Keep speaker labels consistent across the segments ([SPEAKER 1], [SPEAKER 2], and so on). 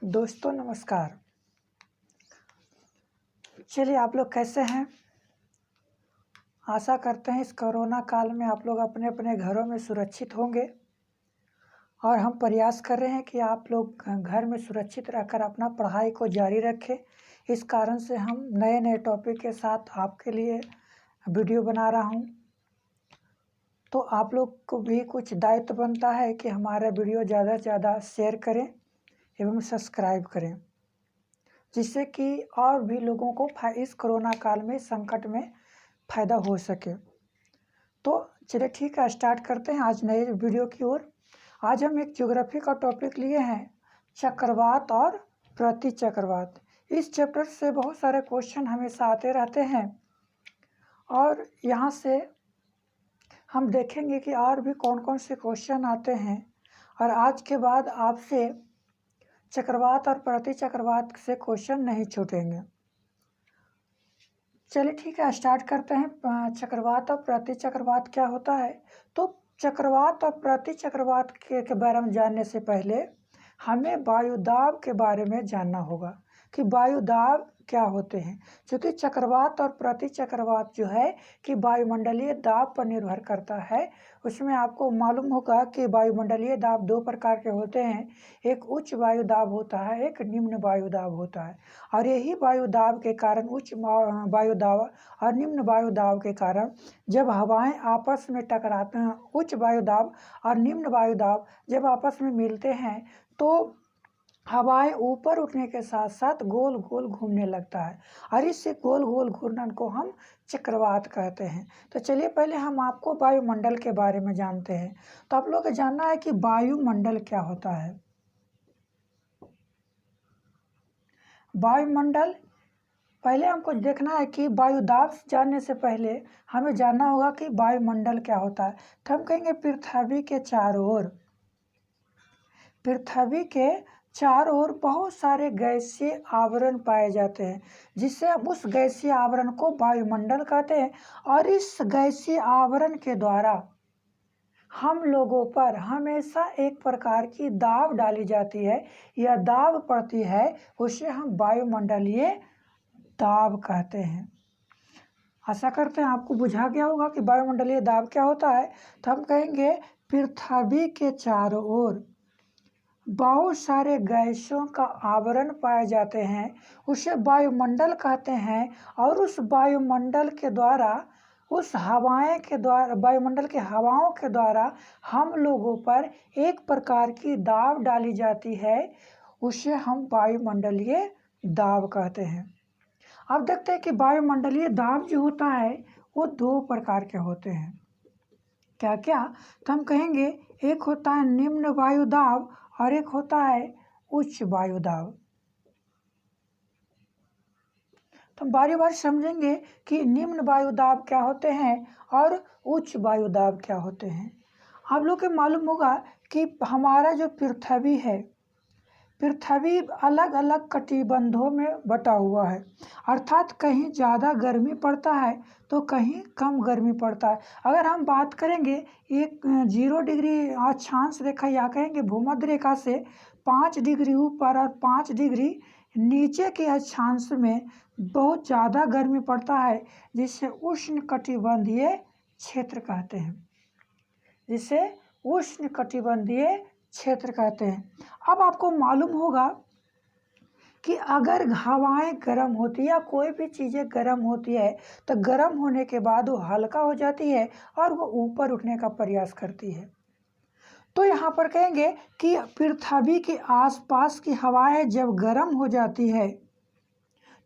[SPEAKER 1] दोस्तों नमस्कार। चलिए आप लोग कैसे हैं? आशा करते हैं इस कोरोना काल में आप लोग अपने अपने घरों में सुरक्षित होंगे और हम प्रयास कर रहे हैं कि आप लोग घर में सुरक्षित रहकर अपना पढ़ाई को जारी रखें। इस कारण से हम नए नए टॉपिक के साथ आपके लिए वीडियो बना रहा हूं। तो आप लोग को भी कुछ दायित्व बनता है कि हमारा वीडियो ज़्यादा से ज़्यादा शेयर करें एवं सब्सक्राइब करें, जिससे कि और भी लोगों को इस कोरोना काल में संकट में फ़ायदा हो सके। तो चलिए ठीक है, स्टार्ट करते हैं आज नए वीडियो की ओर। आज हम एक ज्योग्राफी का टॉपिक लिए हैं, चक्रवात और प्रति चक्रवात। इस चैप्टर से बहुत सारे क्वेश्चन हमेशा आते रहते हैं और यहाँ से हम देखेंगे कि और भी कौन कौन से क्वेश्चन आते हैं। और आज के बाद आपसे चक्रवात और प्रति चक्रवात से क्वेश्चन नहीं छूटेंगे। चलिए ठीक है, स्टार्ट करते हैं। चक्रवात और प्रति चक्रवात क्या होता है? तो चक्रवात और प्रति चक्रवात के बारे में जानने से पहले हमें वायुदाब के बारे में जानना होगा कि वायुदाब क्या होते हैं। क्योंकि चक्रवात और प्रति चक्रवात जो है कि वायुमंडलीय दाब पर निर्भर करता है। उसमें आपको मालूम होगा कि वायुमंडलीय दाब दो प्रकार के होते हैं, एक उच्च वायुदाब होता है, एक निम्न वायुदाब होता है। और यही वायुदाब के कारण उच्च वायुदाब और निम्न वायुदाब के कारण जब हवाएं आपस में टकराते हैं, उच्च वायुदाब और निम्न वायुदाब जब आपस में मिलते हैं तो हवाएं ऊपर उठने के साथ साथ गोल गोल घूमने लगता है और इससे गोल गोल घूर्णन को हम चक्रवात कहते हैं। तो चलिए पहले हम आपको वायुमंडल के बारे में जानते हैं। तो आप लोग को जानना है कि वायुमंडल क्या होता है। वायुमंडल पहले हमको देखना है कि वायुदाब जानने से पहले हमें जानना होगा कि वायुमंडल क्या होता है। तो हम कहेंगे पृथ्वी के चारों ओर बहुत सारे गैसीय आवरण पाए जाते हैं, जिससे हम उस गैसीय आवरण को वायुमंडल कहते हैं। और इस गैसीय आवरण के द्वारा हम लोगों पर हमेशा एक प्रकार की दाब डाली जाती है, यह दाब पड़ती है, उसे हम वायुमंडलीय दाब कहते हैं। आशा करते हैं आपको बुझा गया होगा कि वायुमंडलीय दाब क्या होता है। तो हम कहेंगे पृथ्वी के चारों ओर बहुत सारे गैसों का आवरण पाए जाते हैं, उसे वायुमंडल कहते हैं। और उस वायुमंडल के द्वारा वायुमंडल के हवाओं के द्वारा हम लोगों पर एक प्रकार की दाब डाली जाती है, उसे हम वायुमंडलीय दाब कहते हैं। अब देखते हैं कि वायुमंडलीय दाब जो होता है वो दो प्रकार के होते हैं। क्या क्या? तो हम कहेंगे एक होता है निम्न वायुदाब और एक होता है उच्च वायुदाब। तो हम बारी बारी समझेंगे कि निम्न वायुदाब क्या होते हैं और उच्च वायुदाब क्या होते हैं। आप लोग को मालूम होगा कि हमारा जो पृथ्वी है, पृथ्वी अलग अलग कटिबंधों में बटा हुआ है। अर्थात कहीं ज़्यादा गर्मी पड़ता है तो कहीं कम गर्मी पड़ता है। अगर हम बात करेंगे एक 0 डिग्री अक्षांश रेखा या कहेंगे भूमध्य रेखा से 5 डिग्री ऊपर और 5 डिग्री नीचे के अक्षांश में बहुत ज़्यादा गर्मी पड़ता है, जिसे उष्ण कटिबंधीय क्षेत्र कहते हैं, जिसे उष्ण कटिबंधीय क्षेत्र कहते हैं। अब आपको मालूम होगा कि अगर हवाएं गर्म होती है या कोई भी चीज़ें गर्म होती है तो गर्म होने के बाद वो हल्का हो जाती है और वो ऊपर उठने का प्रयास करती है। तो यहाँ पर कहेंगे कि पृथ्वी के आसपास की हवाएं जब गर्म हो जाती है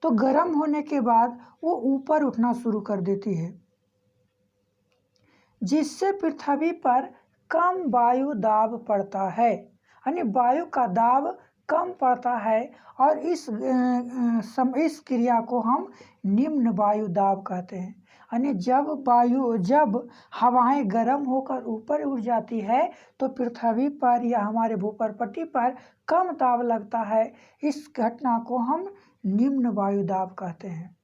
[SPEAKER 1] तो गर्म होने के बाद वो ऊपर उठना शुरू कर देती है, जिससे पृथ्वी पर कम वायु दाब पड़ता है, यानी वायु का दाब कम पड़ता है। और इस क्रिया को हम निम्न वायु दाब कहते हैं। यानी जब हवाएं गर्म होकर ऊपर उठ जाती है तो पृथ्वी पर या हमारे भूपर्पट्टी पर कम दाब लगता है। इस घटना को हम निम्न वायु दाब कहते हैं।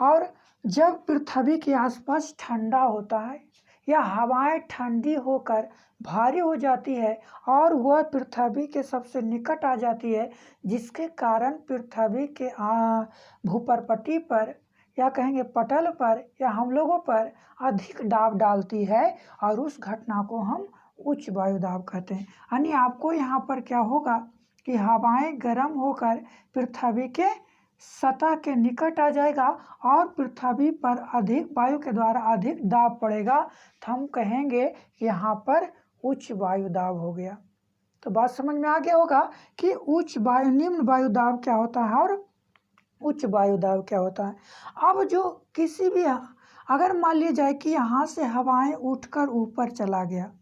[SPEAKER 1] और जब पृथ्वी के आसपास ठंडा होता है या हवाएं ठंडी होकर भारी हो जाती है और वह पृथ्वी के सबसे निकट आ जाती है, जिसके कारण पृथ्वी के भूपरपट्टी पर या कहेंगे पटल पर या हम लोगों पर अधिक दाब डालती है और उस घटना को हम उच्च वायुदाब कहते हैं। यानी आपको यहाँ पर क्या होगा कि हवाएं गर्म होकर पृथ्वी के सतह के निकट आ जाएगा और पृथ्वी पर अधिक वायु के द्वारा अधिक दाब पड़ेगा, तो हम कहेंगे कि यहाँ पर उच्च वायुदाब हो गया। तो बात समझ में आ गया होगा कि निम्न वायुदाब क्या होता है और उच्च वायुदाब क्या होता है। अब जो किसी भी अगर मान लिया जाए कि यहाँ से हवाएं उठकर ऊपर चला गया,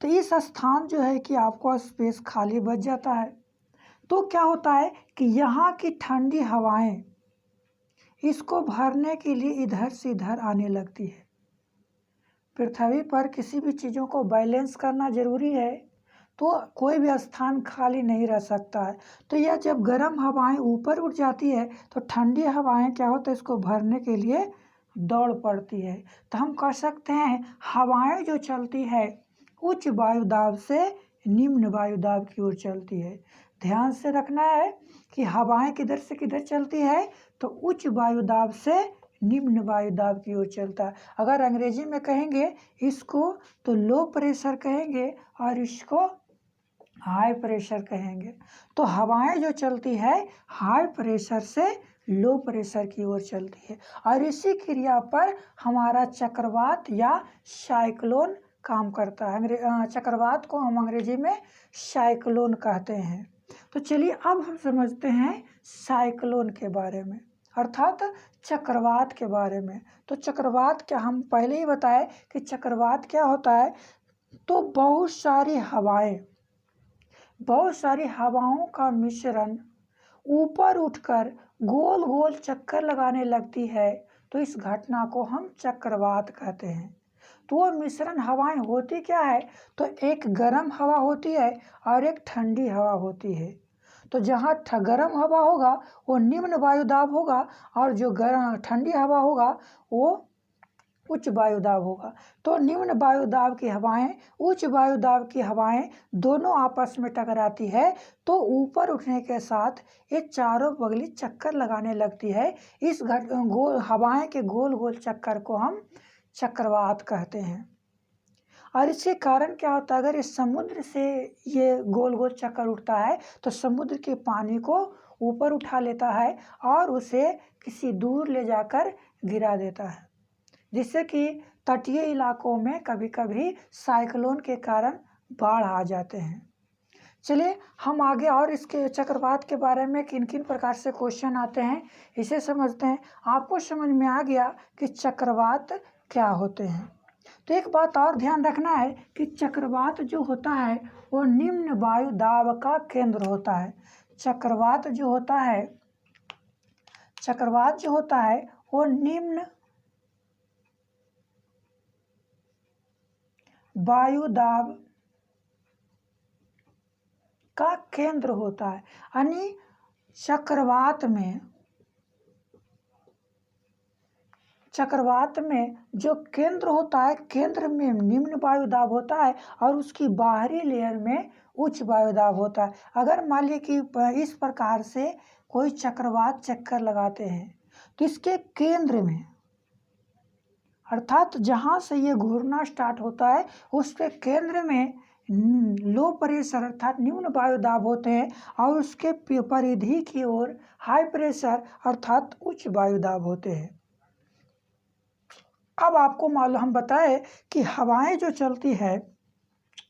[SPEAKER 1] तो इस स्थान जो है कि आपको स्पेस खाली बच जाता है। तो क्या होता है कि यहाँ की ठंडी हवाएं इसको भरने के लिए इधर से इधर आने लगती है। पृथ्वी पर किसी भी चीज़ों को बैलेंस करना जरूरी है, तो कोई भी स्थान खाली नहीं रह सकता है। तो यह जब गर्म हवाएं ऊपर उठ जाती है तो ठंडी हवाएं क्या होता है, इसको भरने के लिए दौड़ पड़ती है। तो हम कह सकते हैं हवाएं जो चलती है उच्च वायुदाब से निम्न वायुदाब की ओर चलती है। ध्यान से रखना है कि हवाएं किधर से किधर चलती है, तो उच्च वायुदाब से निम्न वायुदाब की ओर चलता है। अगर अंग्रेजी में कहेंगे इसको तो लो प्रेशर कहेंगे और इसको हाई प्रेशर कहेंगे। तो हवाएं जो चलती है हाई प्रेशर से लो प्रेशर की ओर चलती है और इसी क्रिया पर हमारा चक्रवात या साइक्लोन काम करता है। चक्रवात को हम अंग्रेजी में साइक्लोन कहते हैं। तो चलिए अब हम समझते हैं साइक्लोन के बारे में, अर्थात चक्रवात के बारे में। तो चक्रवात क्या, हम पहले ही बताए कि चक्रवात क्या होता है। तो बहुत सारी हवाओं का मिश्रण ऊपर उठकर गोल गोल चक्कर लगाने लगती है, तो इस घटना को हम चक्रवात कहते हैं। तो वो मिश्रण हवाएं होती क्या है, तो एक गर्म हवा होती है और एक ठंडी हवा होती है। तो जहाँ गर्म हवा होगा वो निम्न वायुदाब होगा और जो ठंडी हवा होगा वो उच्च वायुदाब होगा। तो निम्न वायुदाब की हवाएं उच्च वायुदाब की हवाएं दोनों आपस में टकराती है, तो ऊपर उठने के साथ ये चारों बगली चक्कर लगाने लगती है। इस हवाएं के गोल गोल चक्कर को हम चक्रवात कहते हैं। और इसके कारण क्या होता है, अगर इस समुद्र से ये गोल गोल चक्कर उठता है तो समुद्र के पानी को ऊपर उठा लेता है और उसे किसी दूर ले जाकर गिरा देता है, जिससे कि तटीय इलाकों में कभी कभी साइक्लोन के कारण बाढ़ आ जाते हैं। चलिए हम आगे और इसके चक्रवात के बारे में किन किन प्रकार से क्वेश्चन आते हैं इसे समझते हैं। आपको समझ में आ गया कि चक्रवात क्या होते हैं। तो एक बात और ध्यान रखना है कि चक्रवात जो होता है वो निम्न वायुदाब का केंद्र होता है। चक्रवात जो होता है वो निम्न वायुदाब का केंद्र होता है। यानी चक्रवात में जो केंद्र होता है, केंद्र में निम्न वायुदाब होता है और उसकी बाहरी लेयर में उच्च वायुदाब होता है। अगर मान लीजिए कि इस प्रकार से कोई चक्रवात चक्कर लगाते हैं तो इसके केंद्र में, अर्थात जहाँ से ये घूरना स्टार्ट होता है उसके केंद्र में लो प्रेशर अर्थात निम्न वायुदाब होते हैं और उसके परिधि की ओर हाई प्रेशर अर्थात उच्च वायुदाब होते हैं। अब आपको मालूम, हम बताए कि हवाएं जो चलती है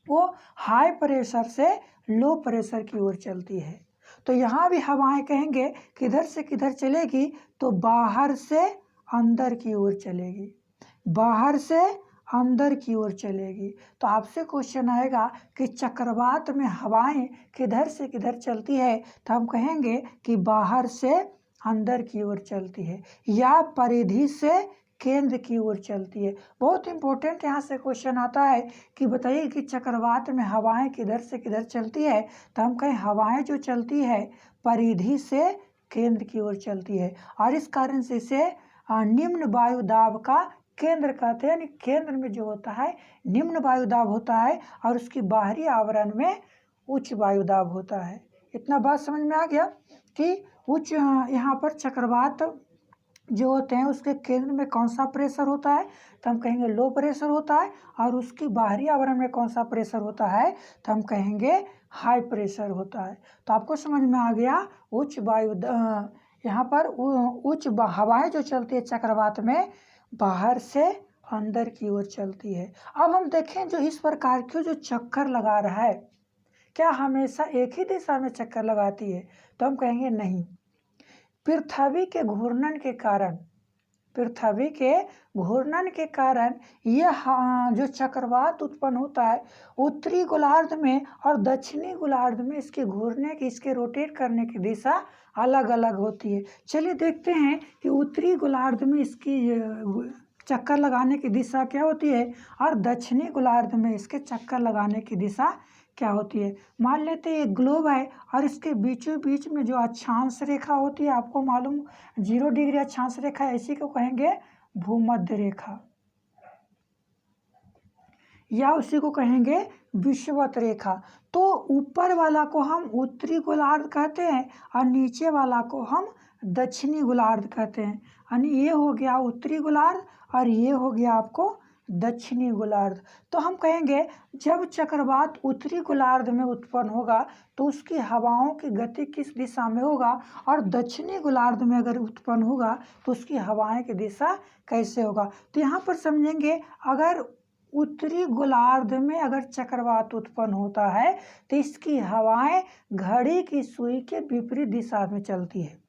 [SPEAKER 1] वो हाई प्रेशर से लो प्रेशर की ओर चलती है। तो यहाँ भी हवाएं कहेंगे किधर से किधर चलेगी, तो बाहर से अंदर की ओर चलेगी, बाहर से अंदर की ओर चलेगी। तो आपसे क्वेश्चन आएगा कि चक्रवात में हवाएं किधर से किधर चलती है, तो हम कहेंगे कि बाहर से अंदर की ओर चलती है या परिधि से केंद्र की ओर चलती है। बहुत इंपॉर्टेंट यहाँ से क्वेश्चन आता है कि बताइए कि चक्रवात में हवाएं किधर से किधर चलती है, तो हम कहें हवाएं जो चलती है परिधि से केंद्र की ओर चलती है और इस कारण से इसे निम्न वायुदाब का केंद्र कहते हैं, यानी केंद्र में जो होता है निम्न वायुदाब होता है और उसकी बाहरी आवरण में उच्च वायुदाब होता है। इतना बात समझ में आ गया कि उच्च यहाँ पर चक्रवात जो होते हैं उसके केंद्र में कौन सा प्रेशर होता है, तो हम कहेंगे लो प्रेशर होता है, और उसकी बाहरी आवरण में कौन सा प्रेशर होता है, तो हम कहेंगे हाई प्रेशर होता है। तो आपको समझ में आ गया उच्च वायु यहाँ पर उच्च हवाएं जो चलती है चक्रवात में बाहर से अंदर की ओर चलती है। अब हम देखें जो इस प्रकार की जो चक्कर लगा रहा है क्या हमेशा एक ही दिशा में चक्कर लगाती है, तो हम कहेंगे नहीं। पृथ्वी के घूर्णन के कारण यह जो चक्रवात उत्पन्न होता है उत्तरी गोलार्ध में और दक्षिणी गोलार्ध में इसके घूरने की, इसके रोटेट करने की दिशा अलग अलग होती है। चलिए देखते हैं कि उत्तरी गोलार्ध में इसकी चक्कर लगाने की दिशा क्या होती है और दक्षिणी गोलार्ध में इसके चक्कर लगाने की दिशा क्या होती है। मान लेते हैं एक ग्लोब है और इसके बीचों बीच में जो अक्षांश रेखा होती है, आपको मालूम 0 डिग्री अक्षांश रेखा, इसी को कहेंगे भूमध्य रेखा या उसी को कहेंगे विषुवत रेखा। तो ऊपर वाला को हम उत्तरी गोलार्ध कहते हैं और नीचे वाला को हम दक्षिणी गोलार्ध कहते हैं। यानी ये हो गया उत्तरी गोलार्ध और ये हो गया आपको दक्षिणी गोलार्ध। तो हम कहेंगे जब चक्रवात उत्तरी गोलार्ध में उत्पन्न होगा तो उसकी हवाओं की गति किस दिशा में होगा, और दक्षिणी गोलार्ध में अगर उत्पन्न होगा तो उसकी हवाएं की दिशा कैसे होगा। तो यहाँ पर समझेंगे अगर उत्तरी गोलार्ध में अगर चक्रवात उत्पन्न होता है तो इसकी हवाएं घड़ी की सुई के विपरीत दिशा में चलती है।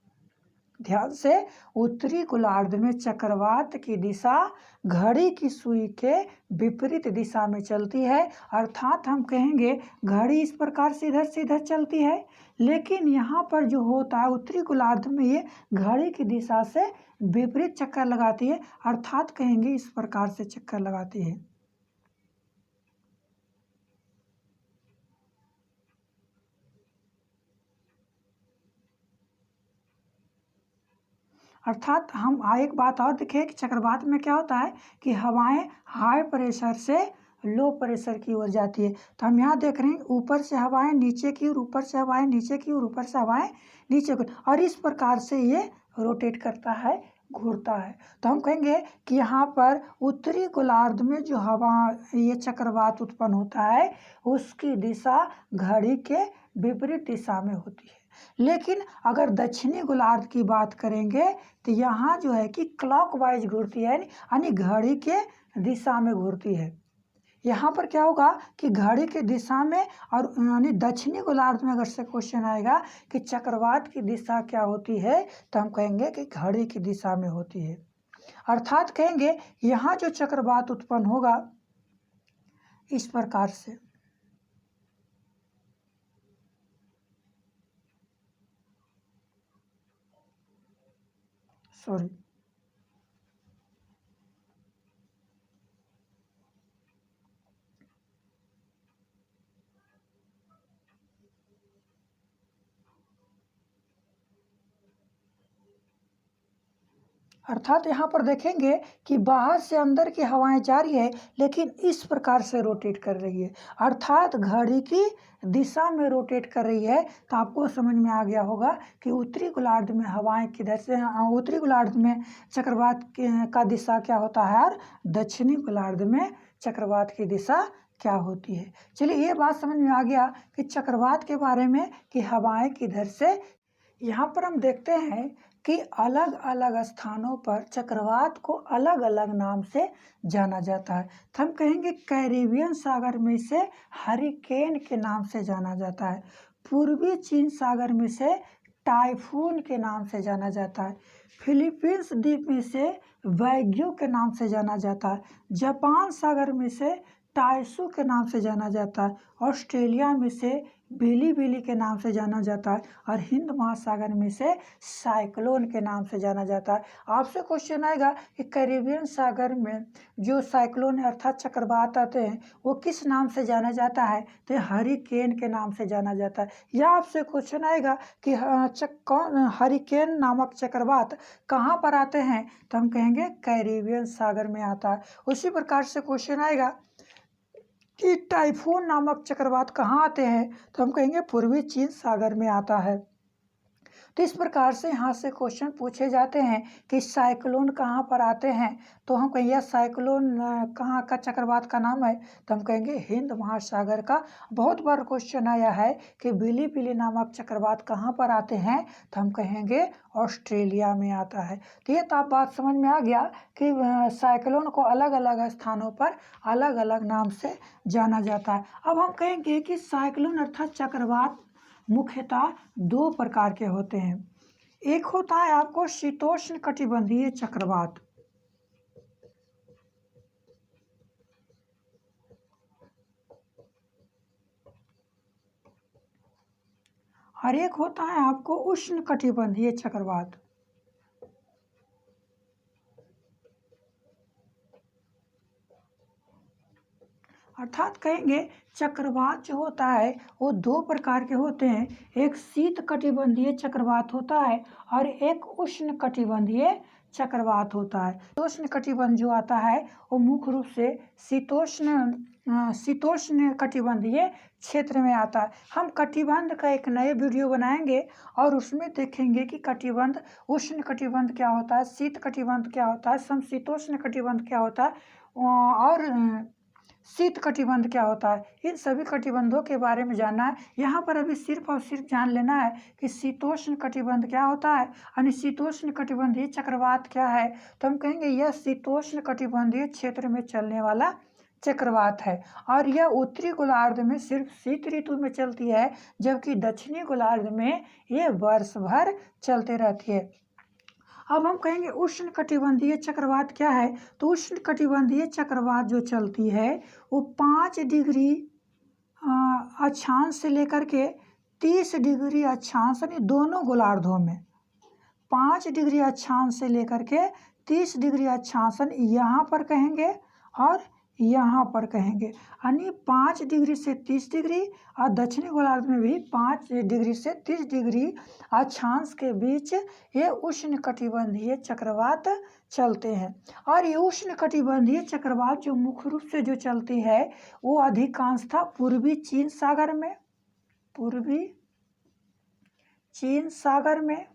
[SPEAKER 1] ध्यान से, उत्तरी गोलार्ध में चक्रवात की दिशा घड़ी की सुई के विपरीत दिशा में चलती है, अर्थात हम कहेंगे घड़ी इस प्रकार से इधर से इधर चलती है, लेकिन यहाँ पर जो होता है उत्तरी गोलार्ध में ये घड़ी की दिशा से विपरीत चक्कर लगाती है, अर्थात कहेंगे इस प्रकार से चक्कर लगाती है। अर्थात हम एक बात और देखें कि चक्रवात में क्या होता है कि हवाएं हाई प्रेशर से लो प्रेशर की ओर जाती है। तो हम यहाँ देख रहे हैं ऊपर से हवाएं नीचे की ओर, ऊपर से हवाएं नीचे की ओर, ऊपर से हवाएं नीचे की ओर, और इस प्रकार से ये रोटेट करता है, घूरता है। तो हम कहेंगे कि यहाँ पर उत्तरी गोलार्ध में जो हवा ये चक्रवात उत्पन्न होता है उसकी दिशा घड़ी के विपरीत दिशा में होती है। लेकिन अगर दक्षिणी गोलार्ध की बात करेंगे तो यहाँ जो है कि क्लॉकवाइज घूरती है, यानी घड़ी के दिशा में घूरती है। यहाँ पर क्या होगा कि घड़ी की दिशा में, और यानी दक्षिणी गोलार्ध में अगर से क्वेश्चन आएगा कि चक्रवात की दिशा क्या होती है तो हम कहेंगे कि घड़ी की दिशा में होती है। अर्थात कहेंगे यहाँ जो चक्रवात उत्पन्न होगा इस प्रकार से, सॉरी अर्थात यहाँ पर देखेंगे कि बाहर से अंदर की हवाएं जा रही है लेकिन इस प्रकार से रोटेट कर रही है, अर्थात घड़ी की दिशा में रोटेट कर रही है। तो आपको समझ में आ गया होगा कि उत्तरी गोलार्ध में हवाएं किधर से, उत्तरी गोलार्ध में चक्रवात का दिशा क्या होता है और दक्षिणी गोलार्ध में चक्रवात की दिशा क्या होती है। चलिए ये बात समझ में आ गया कि चक्रवात के बारे में कि हवाएं किधर से। यहाँ पर हम देखते हैं कि अलग अलग स्थानों पर चक्रवात को अलग अलग नाम से जाना जाता है। तो हम कहेंगे कैरिबियन सागर में से हरिकेन के नाम से जाना जाता है, पूर्वी चीन सागर में से टाइफून के नाम से जाना जाता है, फिलीपींस द्वीप में से वैग्यू के नाम से जाना जाता है, जापान सागर में से टाइसू के नाम से जाना जाता है, ऑस्ट्रेलिया में से बिली बिली के नाम से जाना जाता है और हिंद महासागर में से साइक्लोन के नाम से जाना जाता है। आपसे क्वेश्चन आएगा कि कैरिबियन सागर में जो साइक्लोन अर्थात चक्रवात आते हैं वो किस नाम से जाना जाता है, तो हरिकेन के नाम से जाना जाता है। या आपसे क्वेश्चन आएगा कि हरिकेन नामक चक्रवात कहाँ पर आते हैं, तो हम कहेंगे कैरिबियन सागर में आता है। उसी प्रकार से क्वेश्चन आएगा कि टाइफून नामक चक्रवात कहाँ आते हैं, तो हम कहेंगे पूर्वी चीन सागर में आता है। तो इस प्रकार से यहाँ से क्वेश्चन पूछे जाते हैं कि साइक्लोन कहाँ पर आते हैं, तो हम कहेंगे साइक्लोन कहाँ का चक्रवात का नाम है, तो हम कहेंगे हिंद महासागर का। बहुत बार क्वेश्चन आया है कि बिली बिली नामक चक्रवात कहाँ पर आते हैं, तो हम कहेंगे ऑस्ट्रेलिया में आता है। तो ये तो आप बात समझ में आ गया कि साइक्लोन को अलग अलग स्थानों पर अलग अलग नाम से जाना जाता है। अब हम कहेंगे कि साइक्लोन अर्थात चक्रवात मुख्यतः दो प्रकार के होते हैं। एक होता है आपको शीतोष्ण कटिबंधीय चक्रवात, और एक होता है आपको उष्ण कटिबंधीय चक्रवात। अर्थात कहेंगे चक्रवात जो होता है वो दो प्रकार के होते हैं। एक शीत कटिबंधीय चक्रवात होता है और एक उष्ण कटिबंधीय चक्रवात होता है। उष्ण कटिबंध जो आता है वो मुख्य रूप से शीतोष्ण कटिबंधीय क्षेत्र में आता है। हम कटिबंध का एक नए वीडियो बनाएंगे और उसमें देखेंगे कि कटिबंध उष्ण कटिबंध क्या होता है, शीत कटिबंध क्या होता है, समशीतोष्ण कटिबंध क्या होता है और शीत कटिबंध क्या होता है। इन सभी कटिबंधों के बारे में जानना है। यहाँ पर अभी सिर्फ और सिर्फ जान लेना है कि शीतोष्ण कटिबंध क्या होता है और शीतोष्ण कटिबंधीय चक्रवात क्या है। तो हम कहेंगे यह शीतोष्ण कटिबंधीय क्षेत्र में चलने वाला चक्रवात है और यह उत्तरी गोलार्ध में सिर्फ शीत ऋतु में चलती है, जबकि दक्षिणी गोलार्ध में ये वर्ष भर चलते रहती है। अब हम कहेंगे उष्ण कटिबंधीय चक्रवात क्या है, तो उष्ण कटिबंधीय चक्रवात जो चलती है वो 5 डिग्री अक्षांश से लेकर के 30 डिग्री अक्षांश यानी दोनों गोलार्धों में 5 डिग्री अक्षांश से लेकर के 30 डिग्री अक्षांश यहाँ पर कहेंगे और यहाँ पर कहेंगे, यानी 5 डिग्री से 30 डिग्री और दक्षिणी गोलार्ध में भी 5 डिग्री से 30 डिग्री अक्षांश के बीच ये उष्ण कटिबंधीय चक्रवात चलते हैं। और ये उष्ण कटिबंधीय चक्रवात जो मुख्य रूप से जो चलती है वो अधिकांशतः पूर्वी चीन सागर में, पूर्वी चीन सागर में,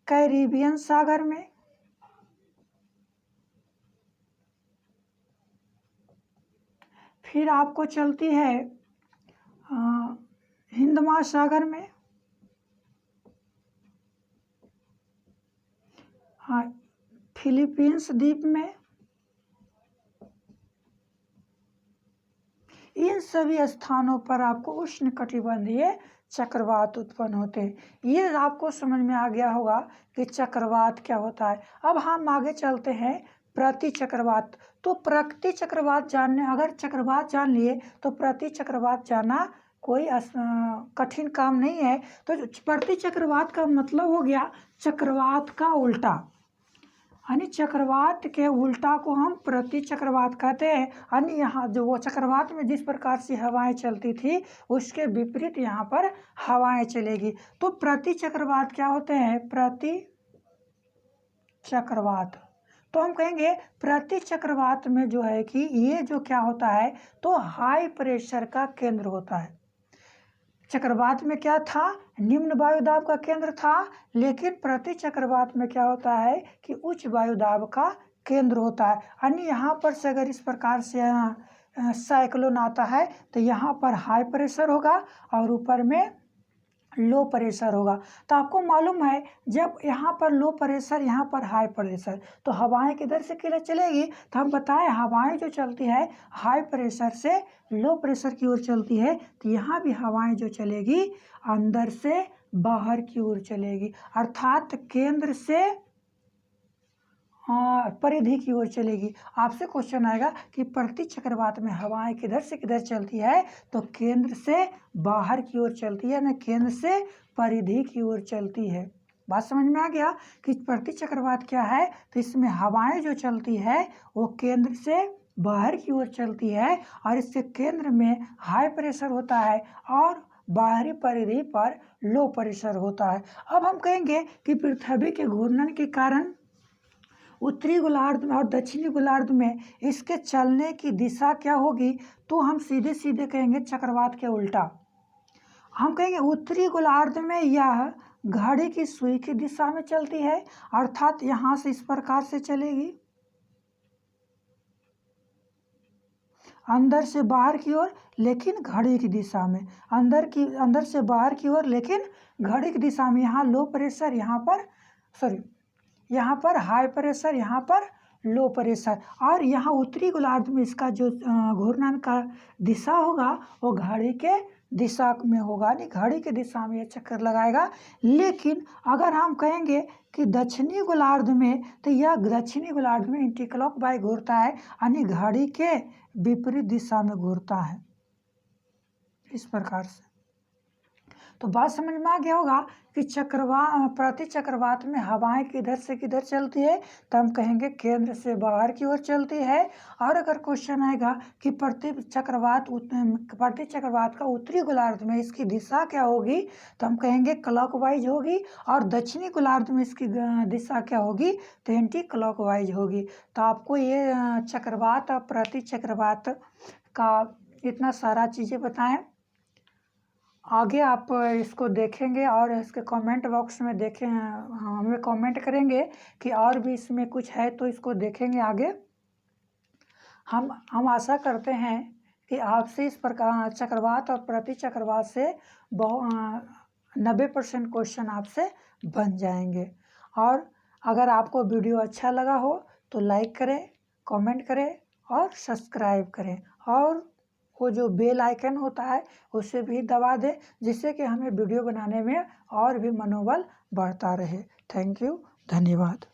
[SPEAKER 1] कैरिबियन सागर में, फिर आपको चलती है हिंद महासागर में, फिलीपींस द्वीप में। इन सभी स्थानों पर आपको उष्ण कटिबंधीय चक्रवात उत्पन्न होते हैं। ये आपको समझ में आ गया होगा कि चक्रवात क्या होता है। अब हम आगे चलते हैं प्रति चक्रवात। तो प्रति चक्रवात जानने, अगर चक्रवात जान लिए तो प्रति चक्रवात जानना कोई कठिन काम नहीं है। तो प्रति चक्रवात का मतलब हो गया चक्रवात का उल्टा, यानी चक्रवात के उल्टा को हम प्रति चक्रवात कहते हैं। यानी यहाँ जो वो चक्रवात में जिस प्रकार से हवाएं चलती थी उसके विपरीत यहाँ पर हवाएं चलेगी। तो प्रति चक्रवात क्या होते हैं, प्रति चक्रवात। तो हम कहेंगे प्रति चक्रवात में जो है कि ये जो क्या होता है तो हाई प्रेशर का केंद्र होता है। चक्रवात में क्या था, निम्न वायुदाब का केंद्र था, लेकिन प्रति चक्रवात में क्या होता है कि उच्च वायुदाब का केंद्र होता है। यानी यहाँ पर से अगर इस प्रकार से साइक्लोन आता है तो यहाँ पर हाई प्रेशर होगा और ऊपर में लो प्रेशर होगा। तो आपको मालूम है जब यहाँ पर लो प्रेशर, यहाँ पर हाई प्रेशर, तो हवाएं किधर से किधर चलेगी, तो हम बताएं हवाएं जो चलती है हाई प्रेशर से लो प्रेशर की ओर चलती है। तो यहाँ भी हवाएं जो चलेगी अंदर से बाहर की ओर चलेगी, अर्थात केंद्र से परिधि की ओर चलेगी। आपसे क्वेश्चन आएगा कि प्रति चक्रवात में हवाएं किधर से किधर चलती है, तो केंद्र से बाहर की ओर चलती है, न केंद्र से परिधि की ओर चलती है। बात समझ में आ गया कि प्रति चक्रवात क्या है। तो इसमें हवाएं जो चलती है वो केंद्र से बाहर की ओर चलती है और इसके केंद्र में हाई प्रेशर होता है और बाहरी परिधि पर लो प्रेशर होता है। अब हम कहेंगे कि पृथ्वी के घूर्णन के कारण उत्तरी गोलार्ध और दक्षिणी गोलार्ध में इसके चलने की दिशा क्या होगी, तो हम सीधे सीधे कहेंगे चक्रवात के उल्टा। हम कहेंगे उत्तरी गोलार्ध में यह घड़ी की सुई की दिशा में चलती है, अर्थात यहाँ से इस प्रकार से चलेगी अंदर से बाहर की ओर, लेकिन घड़ी की दिशा में, अंदर से बाहर की ओर लेकिन घड़ी की दिशा में। यहाँ लो प्रेशर, यहाँ पर हाई प्रेशर, यहाँ पर लो प्रेशर, और यहाँ उत्तरी गोलार्ध में इसका जो घूर्णन का दिशा होगा वो घड़ी के दिशा में होगा, यानी घड़ी के दिशा में ये चक्कर लगाएगा। लेकिन अगर हम कहेंगे कि दक्षिणी गोलार्ध में, तो यह दक्षिणी गोलार्ध में एंटी क्लॉकवाइज घूरता है, यानी घड़ी के विपरीत दिशा में घूरता है, इस प्रकार से। तो बात समझ में आ गया होगा कि प्रति चक्रवात में हवाएं किधर से किधर चलती है, तो हम कहेंगे केंद्र से बाहर की ओर चलती है। और अगर क्वेश्चन आएगा कि प्रति चक्रवात का उत्तरी गोलार्ध में इसकी दिशा क्या होगी, तो हम कहेंगे क्लॉकवाइज होगी, और दक्षिणी गोलार्ध में इसकी दिशा क्या होगी, तो एंटी क्लॉकवाइज होगी। तो आपको ये चक्रवात और प्रति चक्रवात का इतना सारा चीज़ें बताएं। आगे आप इसको देखेंगे और इसके कमेंट बॉक्स में देखें, हमें कमेंट करेंगे कि और भी इसमें कुछ है, तो इसको देखेंगे आगे। हम आशा करते हैं कि आपसे इस प्रकार चक्रवात और प्रति चक्रवात से 90% क्वेश्चन आपसे बन जाएंगे। और अगर आपको वीडियो अच्छा लगा हो तो लाइक करें, कमेंट करें और सब्सक्राइब करें, और वो जो बेल आइकन होता है उसे भी दबा दें, जिससे कि हमें वीडियो बनाने में और भी मनोबल बढ़ता रहे। थैंक यू, धन्यवाद।